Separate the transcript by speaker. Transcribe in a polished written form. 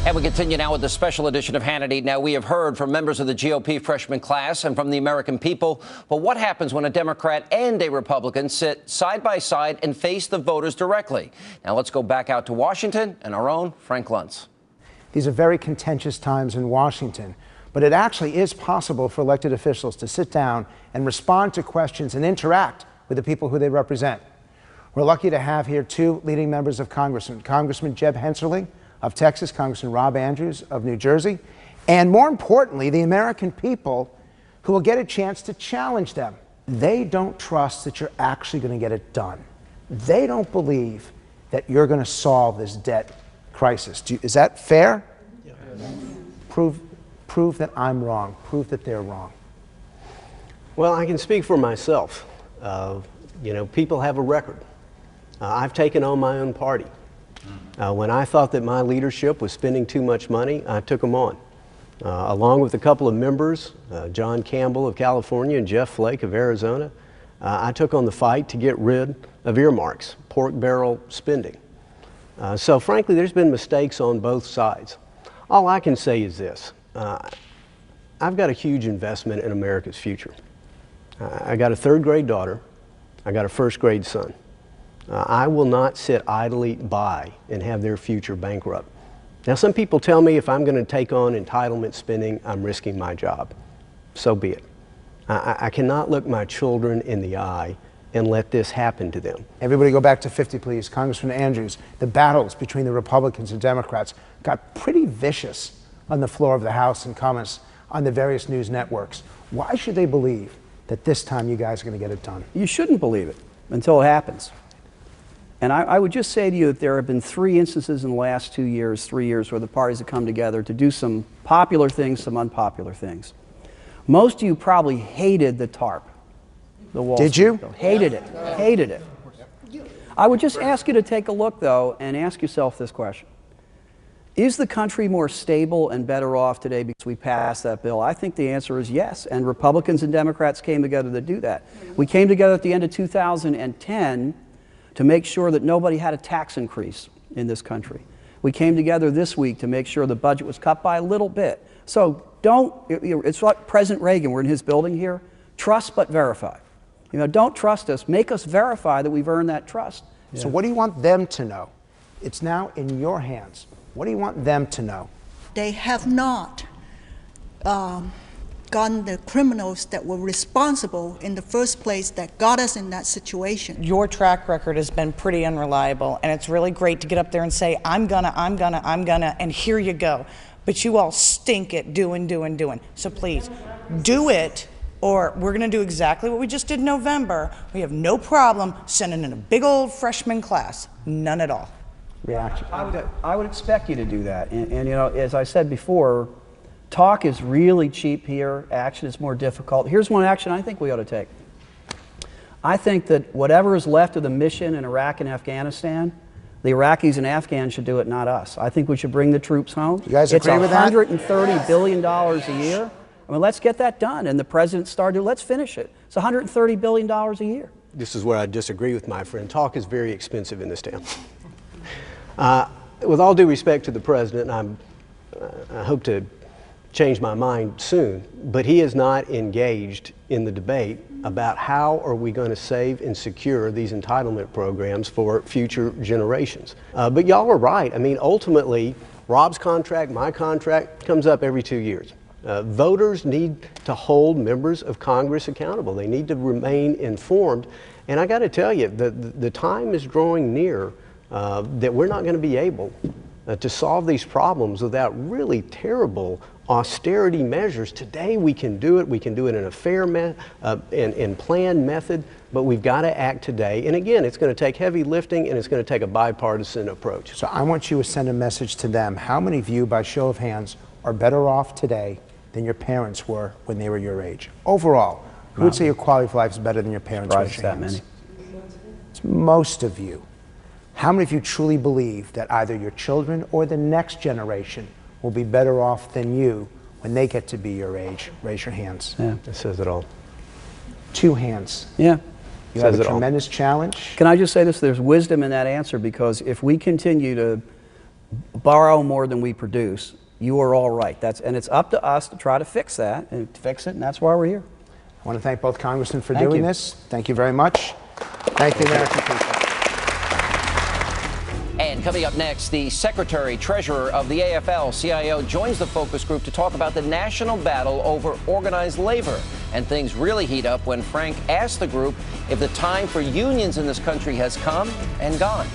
Speaker 1: And we continue now with the special edition of Hannity. Now, we have heard from members of the GOP freshman class and from the American people. But what happens when a Democrat and a Republican sit side by side and face the voters directly? Now, let's go back out to Washington and our own Frank Luntz.
Speaker 2: These are very contentious times in Washington, but it actually is possible for elected officials to sit down and respond to questions and interact with the people who they represent. We're lucky to have here two leading members of Congressman Jeb Hensarling of Texas, Congressman Rob Andrews of New Jersey, and more importantly, the American people who will get a chance to challenge them. They don't trust that you're actually going to get it done. They don't believe that you're going to solve this debt crisis. Is that fair? Yeah. Prove that I'm wrong. Prove that they're wrong.
Speaker 3: Well, I can speak for myself. People have a record. I've taken on my own party. When I thought that my leadership was spending too much money, I took them on. Along with a couple of members, John Campbell of California and Jeff Flake of Arizona, I took on the fight to get rid of earmarks, pork barrel spending. So frankly, there's been mistakes on both sides. All I can say is this. I've got a huge investment in America's future. I got a third grade daughter. I got a first grade son. I will not sit idly by and have their future bankrupt. Now, some people tell me if I'm going to take on entitlement spending, I'm risking my job. So be it. I cannot look my children in the eye and let this happen to them.
Speaker 2: Everybody go back to 50, please. Congressman Andrews, the battles between the Republicans and Democrats got pretty vicious on the floor of the House and comments on the various news networks. Why should they believe that this time you guys are going to get it done?
Speaker 4: You shouldn't believe it until it happens. And I would just say to you that there have been 3 instances in the last 3 years, where the parties have come together to do some popular things, some unpopular things. Most of you probably hated the TARP, the Wall Street
Speaker 2: bill.
Speaker 4: Hated it. Hated it. I would just ask you to take a look, though, and ask yourself this question. Is the country more stable and better off today because we passed that bill? I think the answer is yes, and Republicans and Democrats came together to do that. We came together at the end of 2010 to make sure that nobody had a tax increase in this country. We came together this week to make sure the budget was cut by a little bit. So it's like President Reagan, we're in his building here, trust but verify. Don't trust us, make us verify that we've earned that trust.
Speaker 2: Yeah. So what do you want them to know? It's now in your hands. What do you want them to know?
Speaker 5: They have not gotten the criminals that were responsible in the first place that got us in that situation.
Speaker 6: Your track record has been pretty unreliable, and it's really great to get up there and say, I'm gonna, and here you go. But you all stink at doing. So please, do it, or we're gonna do exactly what we just did in November. We have no problem sending in a big old freshman class, none at all.
Speaker 2: Reaction.
Speaker 4: I would expect you to do that. And as I said before, talk is really cheap here. Action is more difficult. Here's one action I think we ought to take. I think that whatever is left of the mission in Iraq and Afghanistan, the Iraqis and Afghans should do it, not us. I think we should bring the troops home.
Speaker 2: You guys agree with that?
Speaker 4: It's $130 billion a year. I mean, let's get that done. And the president started, let's finish it. It's $130 billion a year.
Speaker 3: This is where I disagree with my friend. Talk is very expensive in this town. With all due respect to the president, I hope to change my mind soon, but he is not engaged in the debate about how are we going to save and secure these entitlement programs for future generations. But y'all are right. I mean, ultimately, Rob's contract, my contract, comes up every 2 years. Voters need to hold members of Congress accountable. They need to remain informed. And I got to tell you, the time is drawing near that we're not going to be able to solve these problems without really terrible austerity measures. Today we can do it. We can do it in a fair and planned method, but we've got to act today. And again, it's going to take heavy lifting, and it's going to take a bipartisan approach.
Speaker 2: So I want you to send a message to them. How many of you, by show of hands, are better off today than your parents were when they were your age? Overall, who would say your quality of life is better than your parents' were?
Speaker 4: That many.
Speaker 2: It's most of you. How many of you truly believe that either your children or the next generation will be better off than you when they get to be your age? Raise your hands.
Speaker 4: Yeah.
Speaker 3: That says it all.
Speaker 2: 2 hands.
Speaker 4: Yeah.
Speaker 2: You have a tremendous challenge.
Speaker 4: Can I just say this? There's wisdom in that answer, because if we continue to borrow more than we produce, you are all right. And it's up to us to try to fix that and fix it, and that's why we're here.
Speaker 2: I want to thank both congressmen for
Speaker 4: Thank
Speaker 2: doing
Speaker 4: you.
Speaker 2: this. Thank you very much. Thank the American people.
Speaker 1: And coming up next, the Secretary-Treasurer of the AFL-CIO joins the focus group to talk about the national battle over organized labor. And things really heat up when Frank asked the group if the time for unions in this country has come and gone.